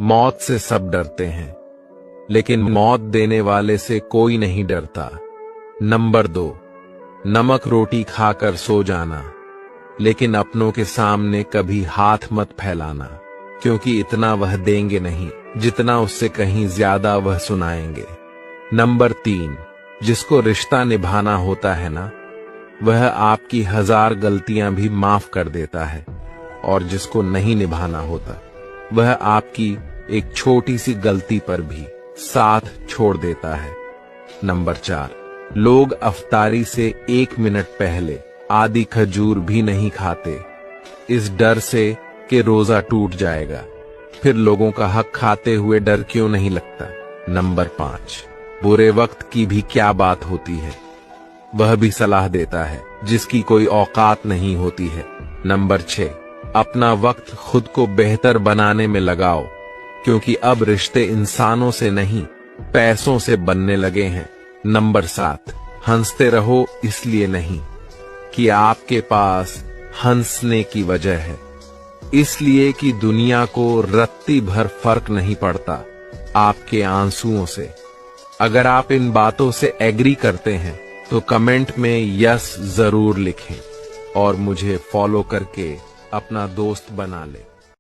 मौत से सब डरते हैं, लेकिन मौत देने वाले से कोई नहीं डरता। नंबर 2, नमक रोटी खाकर सो जाना, लेकिन अपनों के सामने कभी हाथ मत फैलाना, क्योंकि इतना वह देंगे नहीं जितना उससे कहीं ज्यादा वह सुनाएंगे। नंबर 3, जिसको रिश्ता निभाना होता है ना, वह आपकी 1000 गलतियां भी माफ कर देता है, और जिसको नहीं निभाना होता वह आपकी एक छोटी सी गलती पर भी साथ छोड़ देता है। नंबर 4, लोग अफ्तारी से 1 मिनट पहले आधी खजूर भी नहीं खाते, इस डर से कि रोजा टूट जाएगा। फिर लोगों का हक खाते हुए डर क्यों नहीं लगता। नंबर 5, बुरे वक्त की भी क्या बात होती है, वह भी सलाह देता है जिसकी कोई औकात नहीं होती है। नंबर 6, अपना वक्त खुद को बेहतर बनाने में लगाओ, क्योंकि अब रिश्ते इंसानों से नहीं पैसों से बनने लगे हैं। नंबर 7, हंसते रहो इसलिए नहीं कि आपके पास हंसने की वजह है, इसलिए कि दुनिया को रत्ती भर फर्क नहीं पड़ता आपके आंसुओं से। अगर आप इन बातों से एग्री करते हैं तो कमेंट में यस जरूर लिखें और मुझे फॉलो करके अपना दोस्त बना लें।